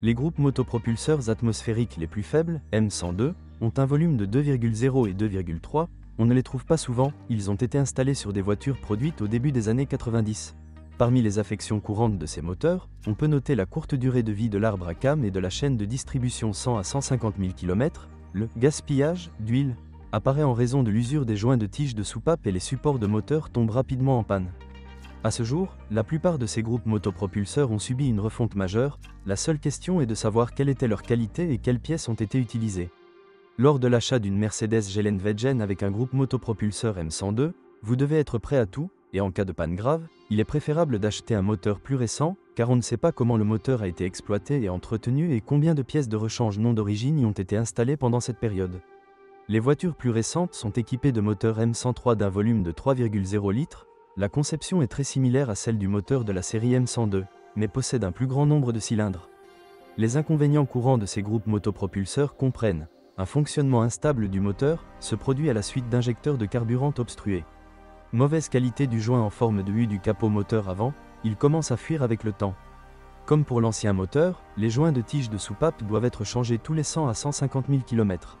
Les groupes motopropulseurs atmosphériques les plus faibles, M102, ont un volume de 2,0 et 2,3, on ne les trouve pas souvent, ils ont été installés sur des voitures produites au début des années 90. Parmi les affections courantes de ces moteurs, on peut noter la courte durée de vie de l'arbre à cames et de la chaîne de distribution 100 à 150 000 km, le gaspillage d'huile apparaît en raison de l'usure des joints de tige de soupape et les supports de moteur tombent rapidement en panne. À ce jour, la plupart de ces groupes motopropulseurs ont subi une refonte majeure, la seule question est de savoir quelle était leur qualité et quelles pièces ont été utilisées. Lors de l'achat d'une Mercedes Geländewagen avec un groupe motopropulseur M102, vous devez être prêt à tout, et en cas de panne grave, il est préférable d'acheter un moteur plus récent, car on ne sait pas comment le moteur a été exploité et entretenu et combien de pièces de rechange non d'origine y ont été installées pendant cette période. Les voitures plus récentes sont équipées de moteurs M103 d'un volume de 3,0 litres. La conception est très similaire à celle du moteur de la série M102, mais possède un plus grand nombre de cylindres. Les inconvénients courants de ces groupes motopropulseurs comprennent un fonctionnement instable du moteur, se produit à la suite d'injecteurs de carburant obstrués. Mauvaise qualité du joint en forme de U du capot moteur avant, il commence à fuir avec le temps. Comme pour l'ancien moteur, les joints de tige de soupape doivent être changés tous les 100 à 150 000 km.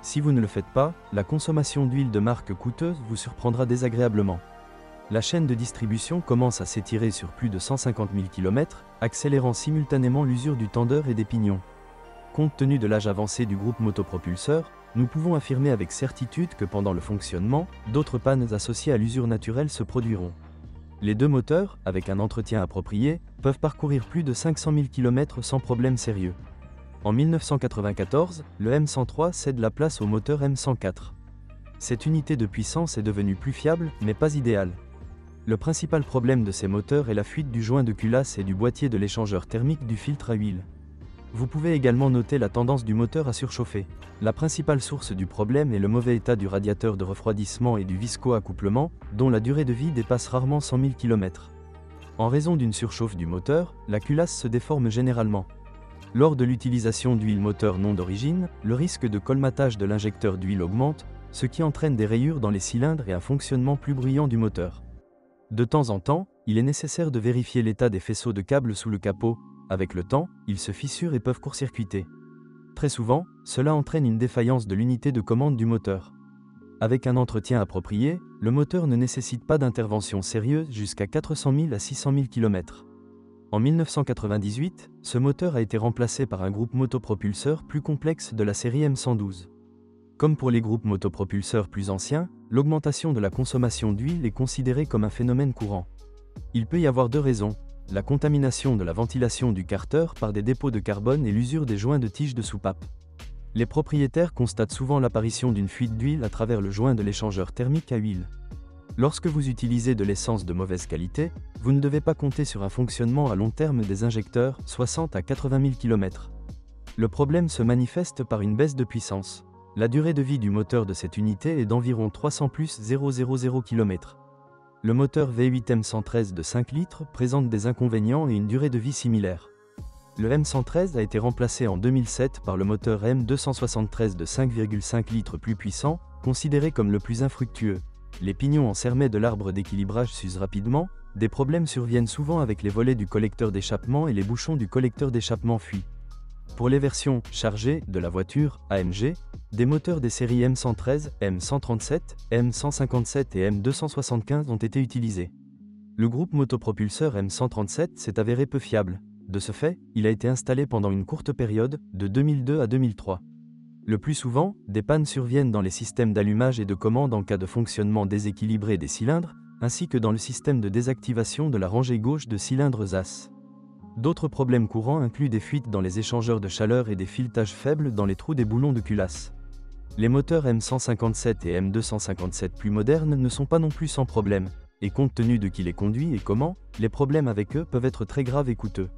Si vous ne le faites pas, la consommation d'huile de marque coûteuse vous surprendra désagréablement. La chaîne de distribution commence à s'étirer sur plus de 150 000 km, accélérant simultanément l'usure du tendeur et des pignons. Compte tenu de l'âge avancé du groupe motopropulseur, nous pouvons affirmer avec certitude que pendant le fonctionnement, d'autres pannes associées à l'usure naturelle se produiront. Les deux moteurs, avec un entretien approprié, peuvent parcourir plus de 500 000 km sans problème sérieux. En 1994, le M103 cède la place au moteur M104. Cette unité de puissance est devenue plus fiable, mais pas idéale. Le principal problème de ces moteurs est la fuite du joint de culasse et du boîtier de l'échangeur thermique du filtre à huile. Vous pouvez également noter la tendance du moteur à surchauffer. La principale source du problème est le mauvais état du radiateur de refroidissement et du visco-accouplement, dont la durée de vie dépasse rarement 100 000 km. En raison d'une surchauffe du moteur, la culasse se déforme généralement. Lors de l'utilisation d'huile moteur non d'origine, le risque de colmatage de l'injecteur d'huile augmente, ce qui entraîne des rayures dans les cylindres et un fonctionnement plus bruyant du moteur. De temps en temps, il est nécessaire de vérifier l'état des faisceaux de câbles sous le capot. Avec le temps, ils se fissurent et peuvent court-circuiter. Très souvent, cela entraîne une défaillance de l'unité de commande du moteur. Avec un entretien approprié, le moteur ne nécessite pas d'intervention sérieuse jusqu'à 400 000 à 600 000 km. En 1998, ce moteur a été remplacé par un groupe motopropulseur plus complexe de la série M112. Comme pour les groupes motopropulseurs plus anciens, l'augmentation de la consommation d'huile est considérée comme un phénomène courant. Il peut y avoir deux raisons, la contamination de la ventilation du carter par des dépôts de carbone et l'usure des joints de tige de soupape. Les propriétaires constatent souvent l'apparition d'une fuite d'huile à travers le joint de l'échangeur thermique à huile. Lorsque vous utilisez de l'essence de mauvaise qualité, vous ne devez pas compter sur un fonctionnement à long terme des injecteurs, 60 à 80 000 km. Le problème se manifeste par une baisse de puissance. La durée de vie du moteur de cette unité est d'environ 300 plus 000 km. Le moteur V8 M113 de 5 litres présente des inconvénients et une durée de vie similaire. Le M113 a été remplacé en 2007 par le moteur M273 de 5,5 litres plus puissant, considéré comme le plus infructueux. Les pignons en cermet de l'arbre d'équilibrage s'usent rapidement, des problèmes surviennent souvent avec les volets du collecteur d'échappement et les bouchons du collecteur d'échappement fuient. Pour les versions chargées de la voiture AMG, des moteurs des séries M113, M137, M157 et M275 ont été utilisés. Le groupe motopropulseur M137 s'est avéré peu fiable. De ce fait, il a été installé pendant une courte période, de 2002 à 2003. Le plus souvent, des pannes surviennent dans les systèmes d'allumage et de commande en cas de fonctionnement déséquilibré des cylindres, ainsi que dans le système de désactivation de la rangée gauche de cylindres AS. D'autres problèmes courants incluent des fuites dans les échangeurs de chaleur et des filetages faibles dans les trous des boulons de culasse. Les moteurs M157 et M257 plus modernes ne sont pas non plus sans problème, et compte tenu de qui les conduit et comment, les problèmes avec eux peuvent être très graves et coûteux.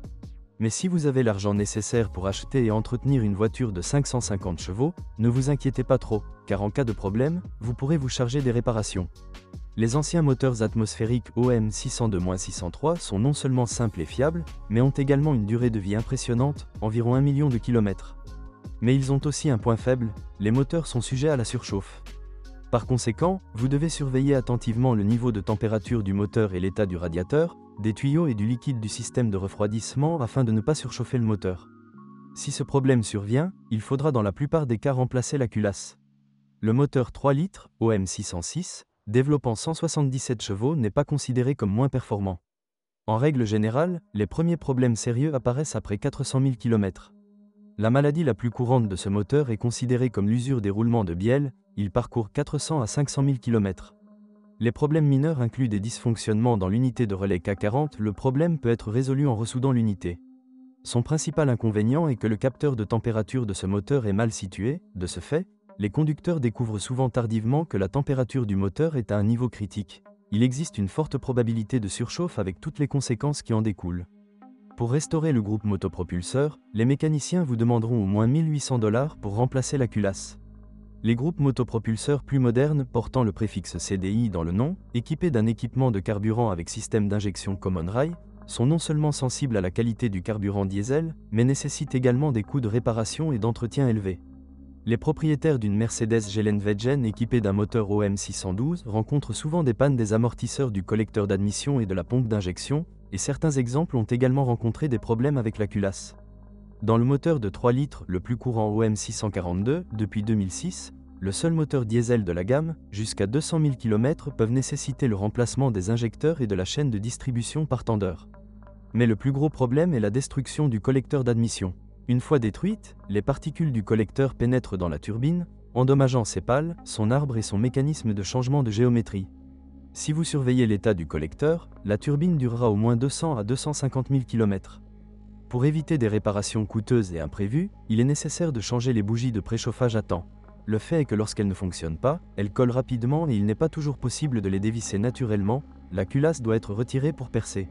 Mais si vous avez l'argent nécessaire pour acheter et entretenir une voiture de 550 chevaux, ne vous inquiétez pas trop, car en cas de problème, vous pourrez vous charger des réparations. Les anciens moteurs atmosphériques OM 602-603 sont non seulement simples et fiables, mais ont également une durée de vie impressionnante, environ 1 million de kilomètres. Mais ils ont aussi un point faible, les moteurs sont sujets à la surchauffe. Par conséquent, vous devez surveiller attentivement le niveau de température du moteur et l'état du radiateur, des tuyaux et du liquide du système de refroidissement afin de ne pas surchauffer le moteur. Si ce problème survient, il faudra dans la plupart des cas remplacer la culasse. Le moteur 3 litres, OM 606, développant 177 chevaux n'est pas considéré comme moins performant. En règle générale, les premiers problèmes sérieux apparaissent après 400 000 km. La maladie la plus courante de ce moteur est considérée comme l'usure des roulements de bielle, il parcourt 400 à 500 000 km. Les problèmes mineurs incluent des dysfonctionnements dans l'unité de relais K40, le problème peut être résolu en ressoudant l'unité. Son principal inconvénient est que le capteur de température de ce moteur est mal situé, de ce fait, les conducteurs découvrent souvent tardivement que la température du moteur est à un niveau critique. Il existe une forte probabilité de surchauffe avec toutes les conséquences qui en découlent. Pour restaurer le groupe motopropulseur, les mécaniciens vous demanderont au moins 1800 $ pour remplacer la culasse. Les groupes motopropulseurs plus modernes portant le préfixe CDI dans le nom, équipés d'un équipement de carburant avec système d'injection Common Rail, sont non seulement sensibles à la qualité du carburant diesel, mais nécessitent également des coûts de réparation et d'entretien élevés. Les propriétaires d'une Mercedes Geländewagen équipée d'un moteur OM 612 rencontrent souvent des pannes des amortisseurs du collecteur d'admission et de la pompe d'injection, et certains exemples ont également rencontré des problèmes avec la culasse. Dans le moteur de 3 litres le plus courant OM 642, depuis 2006, le seul moteur diesel de la gamme, jusqu'à 200 000 km peuvent nécessiter le remplacement des injecteurs et de la chaîne de distribution par tendeur. Mais le plus gros problème est la destruction du collecteur d'admission. Une fois détruite, les particules du collecteur pénètrent dans la turbine, endommageant ses pales, son arbre et son mécanisme de changement de géométrie. Si vous surveillez l'état du collecteur, la turbine durera au moins 200 à 250 000 km. Pour éviter des réparations coûteuses et imprévues, il est nécessaire de changer les bougies de préchauffage à temps. Le fait est que lorsqu'elles ne fonctionnent pas, elles collent rapidement et il n'est pas toujours possible de les dévisser naturellement, la culasse doit être retirée pour percer.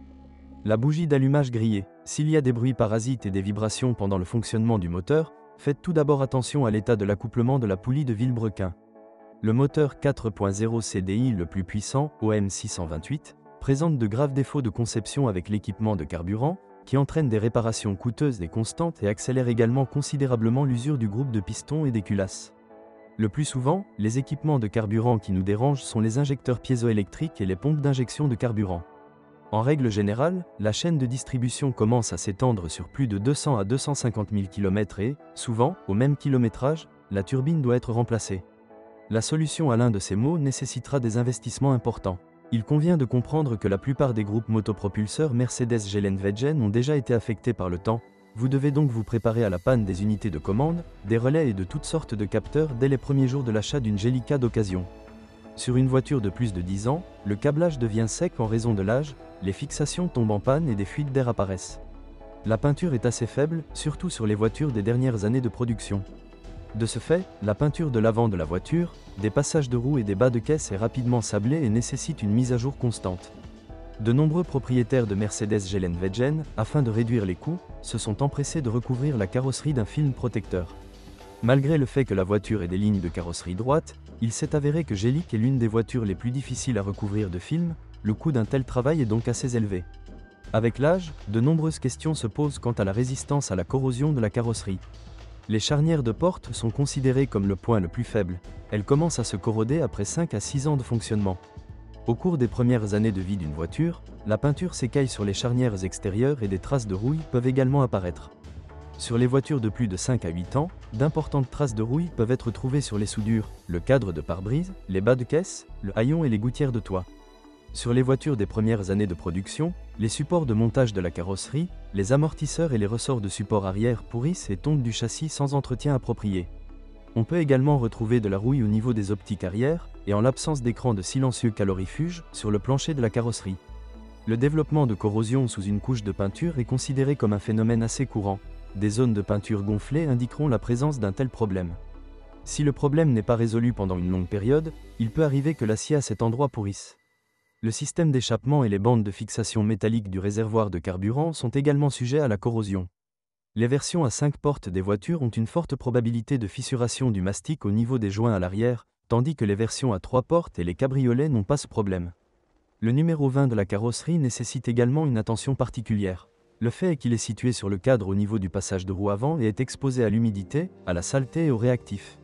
La bougie d'allumage grillée. S'il y a des bruits parasites et des vibrations pendant le fonctionnement du moteur, faites tout d'abord attention à l'état de l'accouplement de la poulie de Villebrequin. Le moteur 4.0 CDI le plus puissant, OM 628, présente de graves défauts de conception avec l'équipement de carburant, qui entraîne des réparations coûteuses et constantes et accélère également considérablement l'usure du groupe de pistons et des culasses. Le plus souvent, les équipements de carburant qui nous dérangent sont les injecteurs piézoélectriques et les pompes d'injection de carburant. En règle générale, la chaîne de distribution commence à s'étendre sur plus de 200 à 250 000 km et, souvent, au même kilométrage, la turbine doit être remplacée. La solution à l'un de ces maux nécessitera des investissements importants. Il convient de comprendre que la plupart des groupes motopropulseurs Mercedes Geländewagen ont déjà été affectés par le temps. Vous devez donc vous préparer à la panne des unités de commande, des relais et de toutes sortes de capteurs dès les premiers jours de l'achat d'une Gelica d'occasion. Sur une voiture de plus de 10 ans, le câblage devient sec en raison de l'âge, les fixations tombent en panne et des fuites d'air apparaissent. La peinture est assez faible, surtout sur les voitures des dernières années de production. De ce fait, la peinture de l'avant de la voiture, des passages de roues et des bas de caisse est rapidement sablée et nécessite une mise à jour constante. De nombreux propriétaires de Mercedes Geländewagen, afin de réduire les coûts, se sont empressés de recouvrir la carrosserie d'un film protecteur. Malgré le fait que la voiture ait des lignes de carrosserie droites, il s'est avéré que Gelic est l'une des voitures les plus difficiles à recouvrir de film, le coût d'un tel travail est donc assez élevé. Avec l'âge, de nombreuses questions se posent quant à la résistance à la corrosion de la carrosserie. Les charnières de porte sont considérées comme le point le plus faible, elles commencent à se corroder après 5 à 6 ans de fonctionnement. Au cours des premières années de vie d'une voiture, la peinture s'écaille sur les charnières extérieures et des traces de rouille peuvent également apparaître. Sur les voitures de plus de 5 à 8 ans, d'importantes traces de rouille peuvent être trouvées sur les soudures, le cadre de pare-brise, les bas de caisse, le haillon et les gouttières de toit. Sur les voitures des premières années de production, les supports de montage de la carrosserie, les amortisseurs et les ressorts de support arrière pourrissent et tombent du châssis sans entretien approprié. On peut également retrouver de la rouille au niveau des optiques arrière, et en l'absence d'écran de silencieux calorifuge, sur le plancher de la carrosserie. Le développement de corrosion sous une couche de peinture est considéré comme un phénomène assez courant. Des zones de peinture gonflées indiqueront la présence d'un tel problème. Si le problème n'est pas résolu pendant une longue période, il peut arriver que l'acier à cet endroit pourrisse. Le système d'échappement et les bandes de fixation métallique du réservoir de carburant sont également sujets à la corrosion. Les versions à 5 portes des voitures ont une forte probabilité de fissuration du mastic au niveau des joints à l'arrière, tandis que les versions à 3 portes et les cabriolets n'ont pas ce problème. Le numéro 20 de la carrosserie nécessite également une attention particulière. Le fait est qu'il est situé sur le cadre au niveau du passage de roue avant et est exposé à l'humidité, à la saleté et aux réactifs.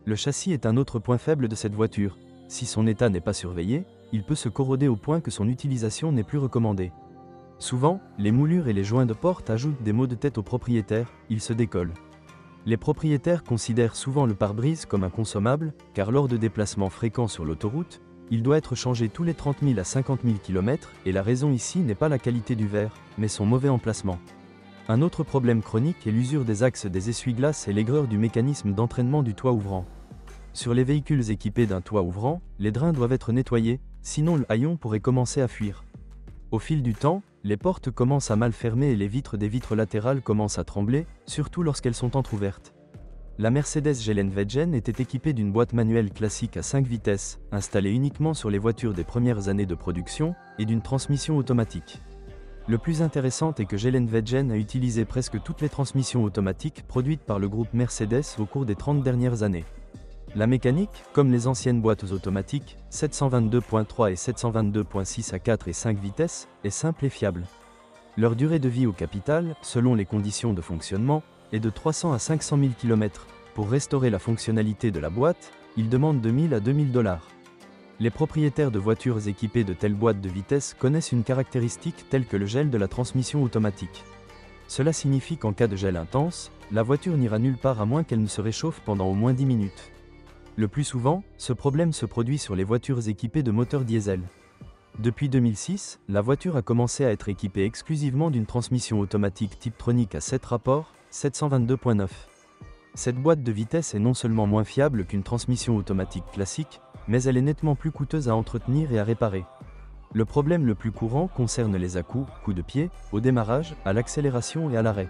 Le châssis est un autre point faible de cette voiture. Si son état n'est pas surveillé, il peut se corroder au point que son utilisation n'est plus recommandée. Souvent, les moulures et les joints de porte ajoutent des maux de tête aux propriétaires, ils se décollent. Les propriétaires considèrent souvent le pare-brise comme un consommable, car lors de déplacements fréquents sur l'autoroute, il doit être changé tous les 30 000 à 50 000 km, et la raison ici n'est pas la qualité du verre, mais son mauvais emplacement. Un autre problème chronique est l'usure des axes des essuie-glaces et l'aigreur du mécanisme d'entraînement du toit ouvrant. Sur les véhicules équipés d'un toit ouvrant, les drains doivent être nettoyés, sinon le haillon pourrait commencer à fuir. Au fil du temps, les portes commencent à mal fermer et les vitres des vitres latérales commencent à trembler, surtout lorsqu'elles sont entr'ouvertes. La Mercedes Geländewagen était équipée d'une boîte manuelle classique à 5 vitesses, installée uniquement sur les voitures des premières années de production, et d'une transmission automatique. Le plus intéressant est que Geländewagen a utilisé presque toutes les transmissions automatiques produites par le groupe Mercedes au cours des 30 dernières années. La mécanique, comme les anciennes boîtes automatiques, 722.3 et 722.6 à 4 et 5 vitesses, est simple et fiable. Leur durée de vie au capital, selon les conditions de fonctionnement, est de 300 à 500 000 km. Pour restaurer la fonctionnalité de la boîte, ils demandent de 1000 à 2000 $. Les propriétaires de voitures équipées de telles boîtes de vitesse connaissent une caractéristique telle que le gel de la transmission automatique. Cela signifie qu'en cas de gel intense, la voiture n'ira nulle part à moins qu'elle ne se réchauffe pendant au moins 10 minutes. Le plus souvent, ce problème se produit sur les voitures équipées de moteurs diesel. Depuis 2006, la voiture a commencé à être équipée exclusivement d'une transmission automatique Tiptronic à 7 rapports, 722.9. Cette boîte de vitesse est non seulement moins fiable qu'une transmission automatique classique, mais elle est nettement plus coûteuse à entretenir et à réparer. Le problème le plus courant concerne les à-coups, coups de pied, au démarrage, à l'accélération et à l'arrêt.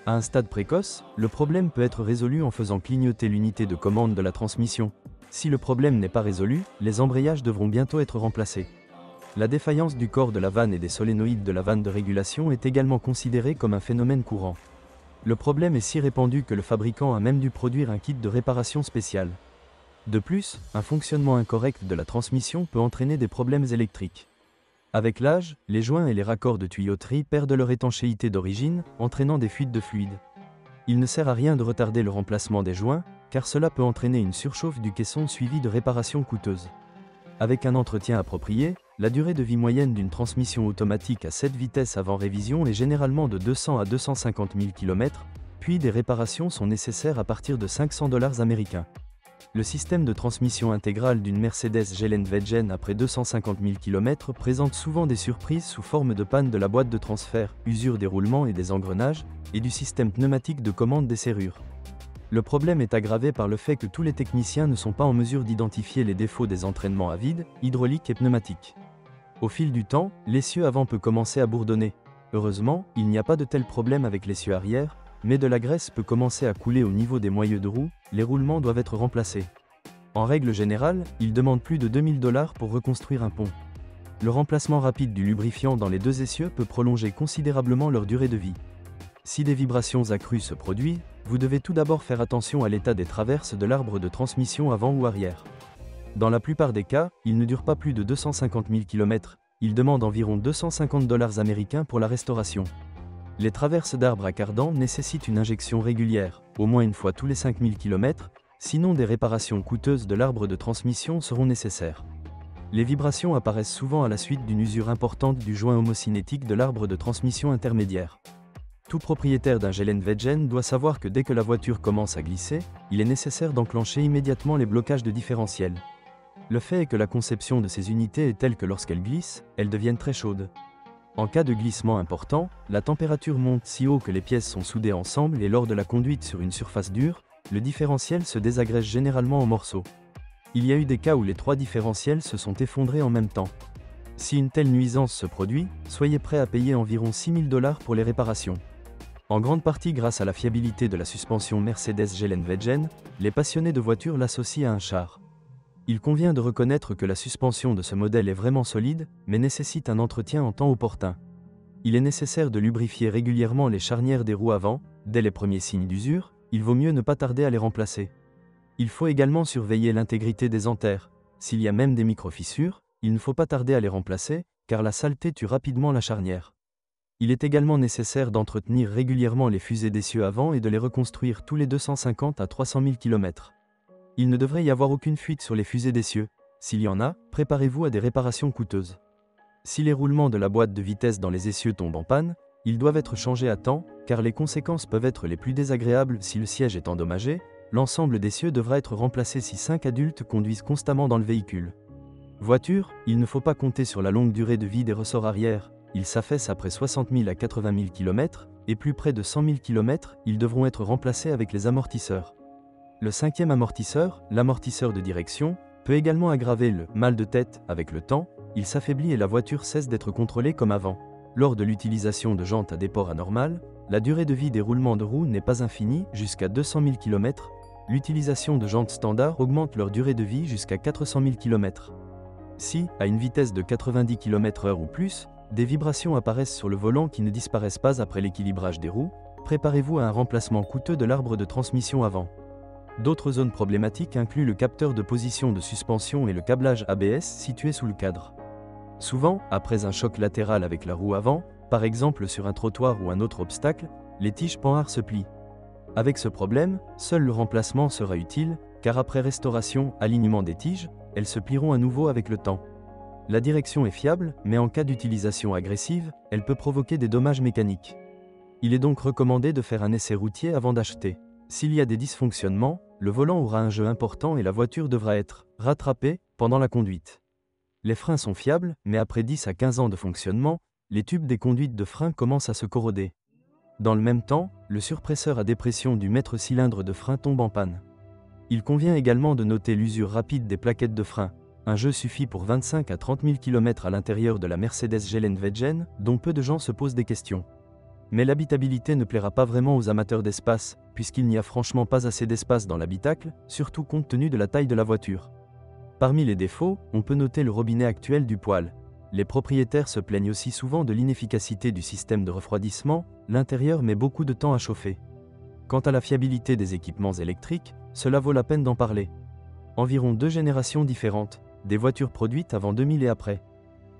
À un stade précoce, le problème peut être résolu en faisant clignoter l'unité de commande de la transmission. Si le problème n'est pas résolu, les embrayages devront bientôt être remplacés. La défaillance du corps de la vanne et des solénoïdes de la vanne de régulation est également considérée comme un phénomène courant. Le problème est si répandu que le fabricant a même dû produire un kit de réparation spécial. De plus, un fonctionnement incorrect de la transmission peut entraîner des problèmes électriques. Avec l'âge, les joints et les raccords de tuyauterie perdent leur étanchéité d'origine, entraînant des fuites de fluide. Il ne sert à rien de retarder le remplacement des joints, car cela peut entraîner une surchauffe du caisson suivie de réparations coûteuses. Avec un entretien approprié, la durée de vie moyenne d'une transmission automatique à 7 vitesses avant révision est généralement de 200 à 250 000 km, puis des réparations sont nécessaires à partir de 500 $ américains. Le système de transmission intégrale d'une Mercedes Geländewagen après 250 000 km présente souvent des surprises sous forme de panne de la boîte de transfert, usure des roulements et des engrenages, et du système pneumatique de commande des serrures. Le problème est aggravé par le fait que tous les techniciens ne sont pas en mesure d'identifier les défauts des entraînements à vide, hydrauliques et pneumatiques. Au fil du temps, l'essieu avant peut commencer à bourdonner. Heureusement, il n'y a pas de tel problème avec l'essieu arrière, mais de la graisse peut commencer à couler au niveau des moyeux de roue, les roulements doivent être remplacés. En règle générale, ils demandent plus de 2000 $ pour reconstruire un pont. Le remplacement rapide du lubrifiant dans les deux essieux peut prolonger considérablement leur durée de vie. Si des vibrations accrues se produisent, vous devez tout d'abord faire attention à l'état des traverses de l'arbre de transmission avant ou arrière. Dans la plupart des cas, il ne dure pas plus de 250 000 km, il demande environ 250 $ américains pour la restauration. Les traverses d'arbres à cardan nécessitent une injection régulière, au moins une fois tous les 5000 km, sinon des réparations coûteuses de l'arbre de transmission seront nécessaires. Les vibrations apparaissent souvent à la suite d'une usure importante du joint homocinétique de l'arbre de transmission intermédiaire. Tout propriétaire d'un Geländewagen doit savoir que dès que la voiture commence à glisser, il est nécessaire d'enclencher immédiatement les blocages de différentiel. Le fait est que la conception de ces unités est telle que lorsqu'elles glissent, elles deviennent très chaudes. En cas de glissement important, la température monte si haut que les pièces sont soudées ensemble et lors de la conduite sur une surface dure, le différentiel se désagrège généralement en morceaux. Il y a eu des cas où les trois différentiels se sont effondrés en même temps. Si une telle nuisance se produit, soyez prêt à payer environ 6000 $ pour les réparations. En grande partie grâce à la fiabilité de la suspension Mercedes Geländewagen, les passionnés de voitures l'associent à un char. Il convient de reconnaître que la suspension de ce modèle est vraiment solide, mais nécessite un entretien en temps opportun. Il est nécessaire de lubrifier régulièrement les charnières des roues avant, dès les premiers signes d'usure, il vaut mieux ne pas tarder à les remplacer. Il faut également surveiller l'intégrité des antères. S'il y a même des micro-fissures, il ne faut pas tarder à les remplacer, car la saleté tue rapidement la charnière. Il est également nécessaire d'entretenir régulièrement les fusées d'essieu avant et de les reconstruire tous les 250 à 300 000 km. Il ne devrait y avoir aucune fuite sur les fusées d'essieu. S'il y en a, préparez-vous à des réparations coûteuses. Si les roulements de la boîte de vitesse dans les essieux tombent en panne, ils doivent être changés à temps, car les conséquences peuvent être les plus désagréables si le siège est endommagé. L'ensemble d'essieux devra être remplacé si 5 adultes conduisent constamment dans le véhicule. Voiture, il ne faut pas compter sur la longue durée de vie des ressorts arrière. Ils s'affaissent après 60 000 à 80 000 km, et plus près de 100 000 km, ils devront être remplacés avec les amortisseurs. Le cinquième amortisseur, l'amortisseur de direction, peut également aggraver le mal de tête avec le temps. Il s'affaiblit et la voiture cesse d'être contrôlée comme avant. Lors de l'utilisation de jantes à déport anormal, la durée de vie des roulements de roues n'est pas infinie, jusqu'à 200 000 km. L'utilisation de jantes standards augmente leur durée de vie jusqu'à 400 000 km. Si, à une vitesse de 90 km/h ou plus, des vibrations apparaissent sur le volant qui ne disparaissent pas après l'équilibrage des roues, préparez-vous à un remplacement coûteux de l'arbre de transmission avant. D'autres zones problématiques incluent le capteur de position de suspension et le câblage ABS situé sous le cadre. Souvent, après un choc latéral avec la roue avant, par exemple sur un trottoir ou un autre obstacle, les tiges panhard se plient. Avec ce problème, seul le remplacement sera utile, car après restauration, alignement des tiges, elles se plieront à nouveau avec le temps. La direction est fiable, mais en cas d'utilisation agressive, elle peut provoquer des dommages mécaniques. Il est donc recommandé de faire un essai routier avant d'acheter. S'il y a des dysfonctionnements, le volant aura un jeu important et la voiture devra être rattrapée pendant la conduite. Les freins sont fiables, mais après 10 à 15 ans de fonctionnement, les tubes des conduites de frein commencent à se corroder. Dans le même temps, le surpresseur à dépression du maître-cylindre de frein tombe en panne. Il convient également de noter l'usure rapide des plaquettes de frein. Un jeu suffit pour 25 à 30 000 km à l'intérieur de la Mercedes Geländewagen, dont peu de gens se posent des questions. Mais l'habitabilité ne plaira pas vraiment aux amateurs d'espace, puisqu'il n'y a franchement pas assez d'espace dans l'habitacle, surtout compte tenu de la taille de la voiture. Parmi les défauts, on peut noter le robinet actuel du poêle. Les propriétaires se plaignent aussi souvent de l'inefficacité du système de refroidissement, l'intérieur met beaucoup de temps à chauffer. Quant à la fiabilité des équipements électriques, cela vaut la peine d'en parler. Environ 2 générations différentes, des voitures produites avant 2000 et après.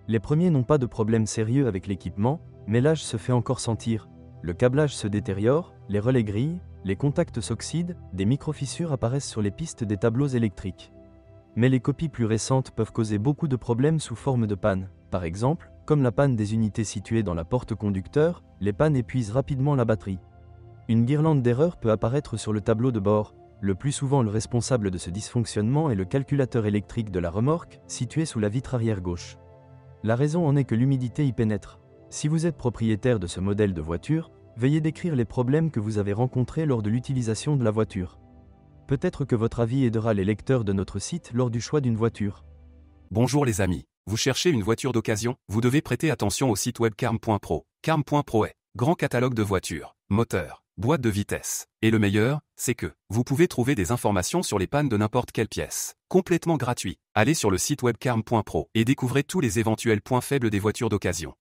Les premiers n'ont pas de problème sérieux avec l'équipement, mais l'âge se fait encore sentir. Le câblage se détériore, les relais grillent, les contacts s'oxydent, des micro-fissures apparaissent sur les pistes des tableaux électriques. Mais les copies plus récentes peuvent causer beaucoup de problèmes sous forme de panne. Par exemple, comme la panne des unités situées dans la porte conducteur, les pannes épuisent rapidement la batterie. Une guirlande d'erreurs peut apparaître sur le tableau de bord. Le plus souvent le responsable de ce dysfonctionnement est le calculateur électrique de la remorque, situé sous la vitre arrière gauche. La raison en est que l'humidité y pénètre. Si vous êtes propriétaire de ce modèle de voiture, veuillez décrire les problèmes que vous avez rencontrés lors de l'utilisation de la voiture. Peut-être que votre avis aidera les lecteurs de notre site lors du choix d'une voiture. Bonjour les amis, vous cherchez une voiture d'occasion, vous devez prêter attention au site web carm.pro. Carm.pro est grand catalogue de voitures, moteurs, boîtes de vitesse. Et le meilleur, c'est que vous pouvez trouver des informations sur les pannes de n'importe quelle pièce. Complètement gratuit. Allez sur le site web carm.pro et découvrez tous les éventuels points faibles des voitures d'occasion.